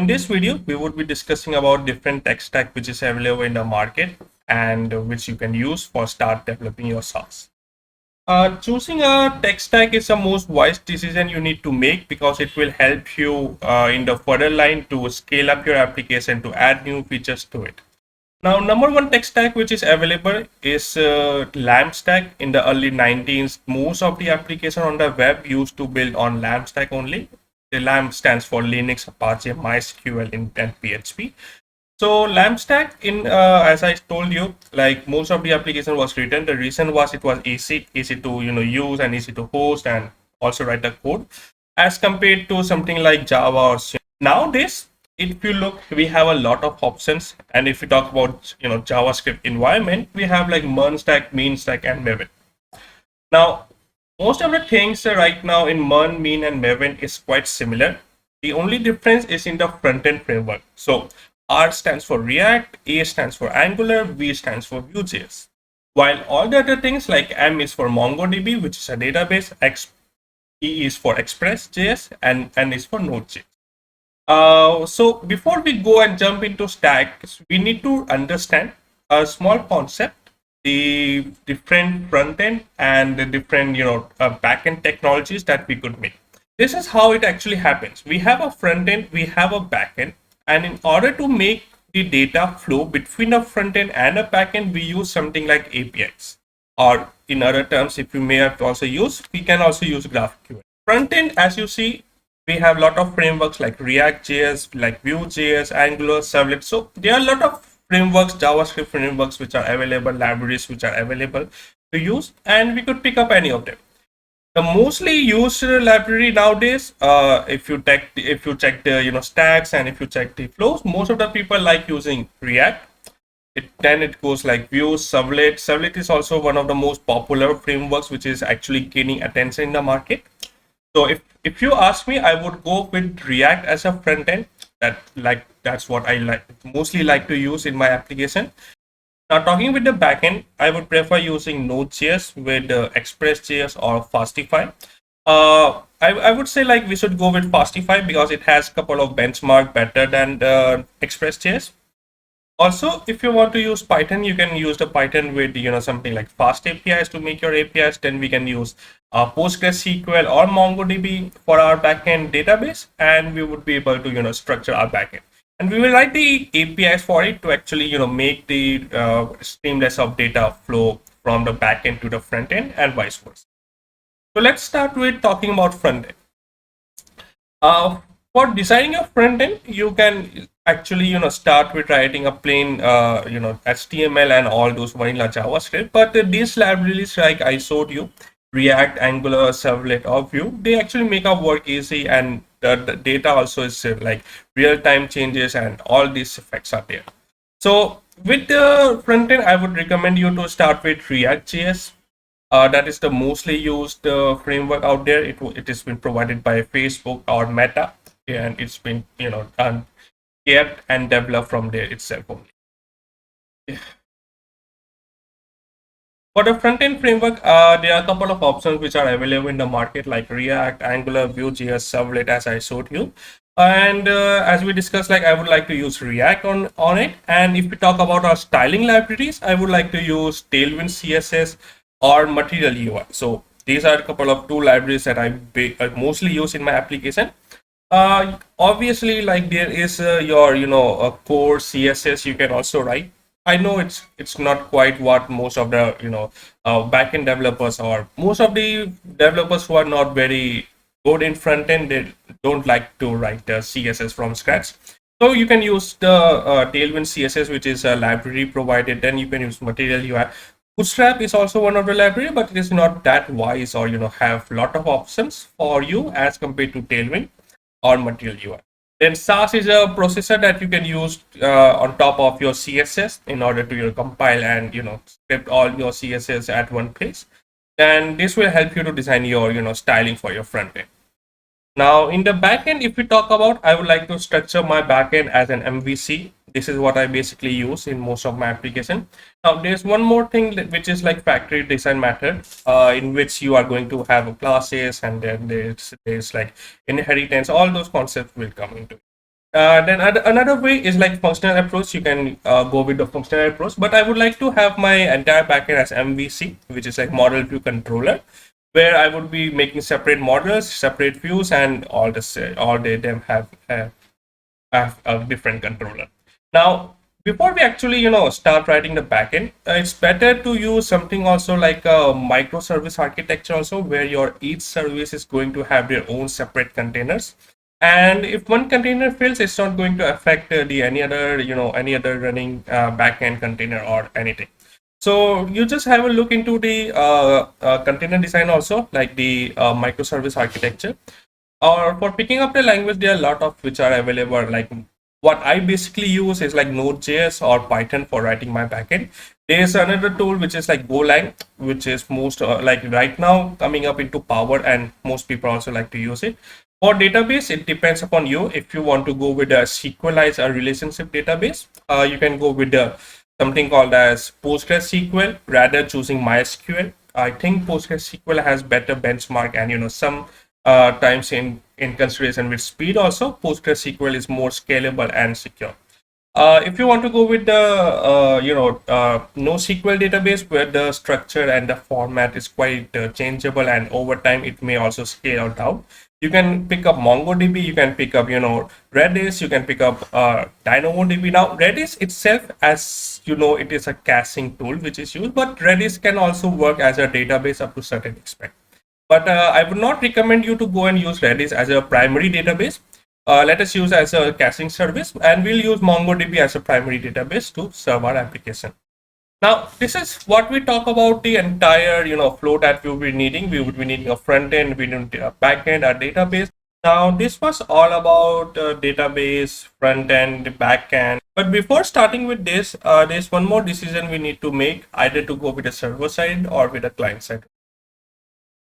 in this video, we would be discussing about different tech stack which is available in the market and which you can use for start developing your SaaS. Choosing a tech stack is the most wise decision you need to make because it will help you in the further line to scale up your application to add new features to it. Now, number one tech stack which is available is LAMP stack. In the early 19s, most of the application on the web used to build on LAMP stack only. The LAMP stands for Linux, Apache, MySQL, and PHP. So LAMP stack, as I told you, like most of the application was written. The reason was it was easy to use and easy to host and also write the code, as compared to something like Java or C. Nowadays, if you look, we have a lot of options, and if we talk about JavaScript environment, we have like MERN stack, MEAN stack, and MEVN. Now, most of the things right now in MERN, MEAN, and MEVN is quite similar. The only difference is in the front-end framework. So R stands for React, A stands for Angular, V stands for Vue.js. While all the other things like M is for MongoDB, which is a database, E is for Express.js, and N is for Node.js. So before we go and jump into stacks, we need to understand a small concept, the different front end and the different back end technologies that we could make. This is how it actually happens. We have a front end, we have a back end, and in order to make the data flow between a front end and a back end, we use something like APIs. Or in other terms, if you may have also used, we can also use GraphQL. Front end, as you see, we have a lot of frameworks like React.js, like Vue.js, Angular, Servlet. So there are a lot of frameworks, JavaScript frameworks, which are available, libraries which are available to use, and we could pick up any of them. The mostly used library nowadays, if you check the stacks and if you check the flows, most of the people like using React. Then it goes like Vue, Servlet. Servlet is also one of the most popular frameworks, which is actually gaining attention in the market. So if you ask me, I would go with React as a front end. That's what I mostly like to use in my application. Now, talking with the backend, I would prefer using Node.js with Express.js or Fastify. I would say like we should go with Fastify because it has a couple of benchmark better than Express.js. Also, if you want to use Python, you can use the Python with something like fast APIs to make your APIs. Then we can use PostgreSQL or MongoDB for our backend database, and we would be able to structure our backend. And we will write the APIs for it to actually make the streamless of data flow from the backend to the front end and vice versa. So let's start with talking about front end. For designing a front end, you can actually start with writing a plain HTML and all those vanilla JavaScript. But these libraries like I showed you, React, Angular, Servlet, or Vue, they actually make our work easy, and the data also is like real-time changes and all these effects are there. So with the front end, I would recommend you to start with React.js. That is the mostly used framework out there. It has been provided by Facebook or Meta, and it's been done, kept and developed from there itself only. For the front-end framework, there are a couple of options which are available in the market like React, Angular, Vue.js, Servlet, as I showed you. And as we discussed, like I would like to use React on it. And if we talk about our styling libraries, I would like to use Tailwind CSS or Material UI. So these are a couple of two libraries that I mostly use in my application. Obviously, like there is your core CSS you can also write. I know it's not quite what most of the backend developers or most of the developers who are not very good in front end, they don't like to write the CSS from scratch. So you can use the Tailwind CSS, which is a library provided. Then you can use Material UI. Bootstrap is also one of the library, but it is not that wise or have a lot of options for you as compared to Tailwind or Material UI. Then SaaS is a processor that you can use on top of your CSS in order to compile and script all your CSS at one place. And this will help you to design your styling for your front end. Now in the backend, if we talk about, I would like to structure my backend as an MVC. This is what I basically use in most of my application. Now there's one more thing which is like factory design method, in which you are going to have classes, and then there's like inheritance. All those concepts will come into it. Another way is like functional approach. You can go with the functional approach, but I would like to have my entire backend as MVC, which is like model view controller, where I would be making separate models, separate views, and all they them have a different controller. Now, before we actually start writing the backend, it's better to use something also like a microservice architecture also, where your each service is going to have their own separate containers. And if one container fails, it's not going to affect the any other running backend container or anything. So you just have a look into the container design also, like the microservice architecture. Or for picking up the language, there are a lot of which are available. Like what I basically use is like Node.js or Python for writing my backend. There is another tool which is like Golang, which is most like right now coming up into power, and most people also like to use it. For database, it depends upon you. If you want to go with a SQLize a relationship database, you can go with something called as PostgreSQL, rather choosing MySQL. I think PostgreSQL has better benchmark, and some times in consideration with speed also, PostgreSQL is more scalable and secure. If you want to go with the NoSQL database, where the structure and the format is quite changeable, and over time it may also scale down, you can pick up MongoDB, you can pick up Redis, you can pick up DynamoDB. Now Redis itself, as you know, it is a caching tool which is used, but Redis can also work as a database up to certain extent. But I would not recommend you to go and use Redis as a primary database. Let us use as a caching service, and we'll use MongoDB as a primary database to serve our application. Now, this is what we talk about the entire flow that we will be needing. We would be needing a front end, we need a back end, a database. Now, this was all about database, front end, back end. But before starting with this, there's one more decision we need to make, either to go with the server side or with the client side.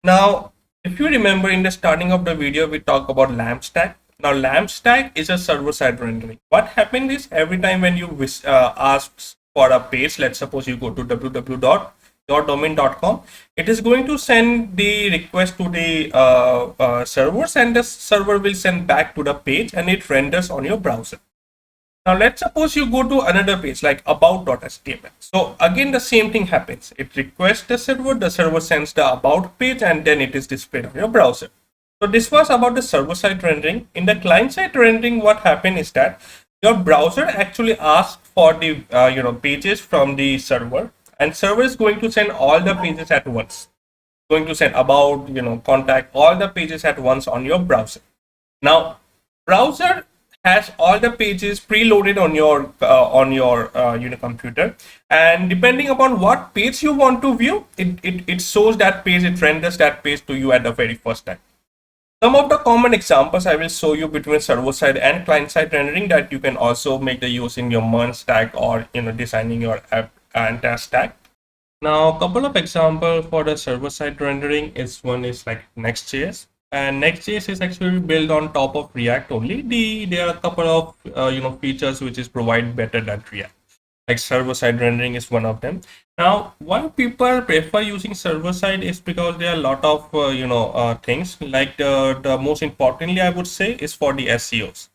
Now, if you remember in the starting of the video, we talked about LAMP stack. Now, LAMP stack is a server-side rendering. What happened is every time when you ask for a page, let's suppose you go to www.yourdomain.com, it is going to send the request to the servers, and the server will send back to the page, and it renders on your browser. Now, let's suppose you go to another page like about.html. So again, the same thing happens. It requests the server sends the about page, and then it is displayed on your browser. So this was about the server side rendering. In the client side rendering, what happened is that your browser actually asks for the pages from the server, and server is going to send all the pages at once. Going to send about, contact, all the pages at once on your browser. Now, browser has all the pages preloaded on your computer, and depending upon what page you want to view, it shows that page, it renders that page to you at the very first time. Some of the common examples I will show you between server side and client side rendering that you can also make the use in your MERN stack, or designing your app entire stack. Now, a couple of examples for the server side rendering is one is like Next.js. And Next.js is actually built on top of React only. There are a couple of features which is provide better than React. Like server side rendering is one of them. Now, why people prefer using server side is because there are a lot of things. Like the most importantly, I would say, is for the SEOs.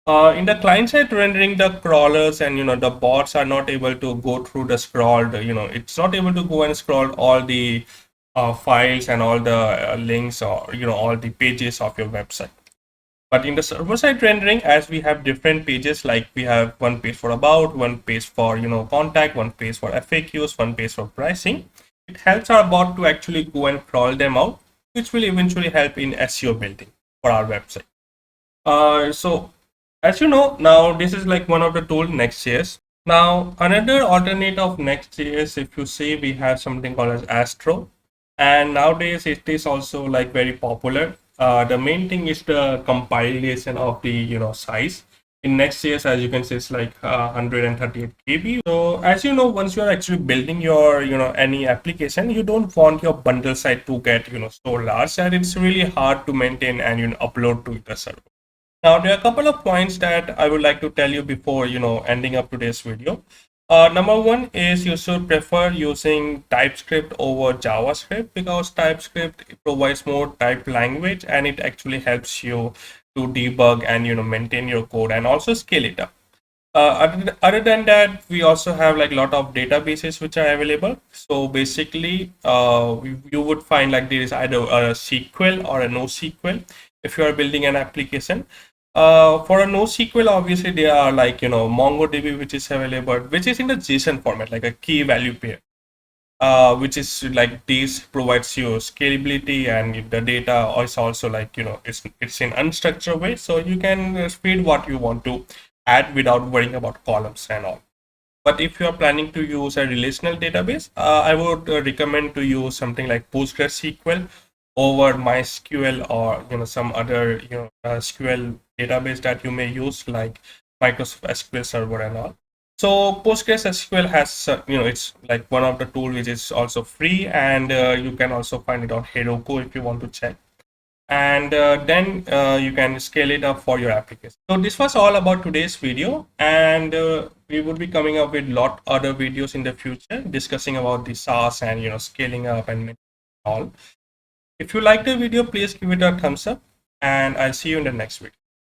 In the client side rendering, the crawlers and the bots are not able to go through the scrolled. It's not able to go and scroll all the files and all the links, or all the pages of your website. But in the server side rendering, as we have different pages, like we have one page for about, one page for contact, one page for FAQs, one page for pricing, it helps our bot to actually go and crawl them out, which will eventually help in SEO building for our website. So as you know, now this is like one of the tool, Next.js. Now another alternate of Next.js, if you say, we have something called as Astro, and nowadays it is also like very popular. The main thing is the compilation of the size. In Next.js, as you can see, it's like 138 KB. So as you know, once you are actually building your any application, you don't want your bundle size to get so large that it's really hard to maintain and upload to the server. Now there are a couple of points that I would like to tell you before ending up today's video. Number one is you should prefer using TypeScript over JavaScript, because TypeScript provides more type language, and it actually helps you to debug and maintain your code and also scale it up. Other than that, we also have like a lot of databases which are available. So basically, you would find like there is either a SQL or a NoSQL if you are building an application. For a NoSQL, obviously there are like MongoDB which is available, which is in the JSON format, like a key value pair. Which is like this provides you scalability, and the data is also like it's in unstructured way, so you can feed what you want to add without worrying about columns and all. But if you are planning to use a relational database, I would recommend to use something like PostgreSQL over MySQL, or some other SQL database that you may use like Microsoft SQL Server and all. So PostgreSQL has it's like one of the tool which is also free, and you can also find it on Heroku if you want to check, and then you can scale it up for your application. So this was all about today's video, and we would be coming up with lot other videos in the future discussing about the SaaS and scaling up and all. If you like the video, please give it a thumbs up, and I'll see you in the next video.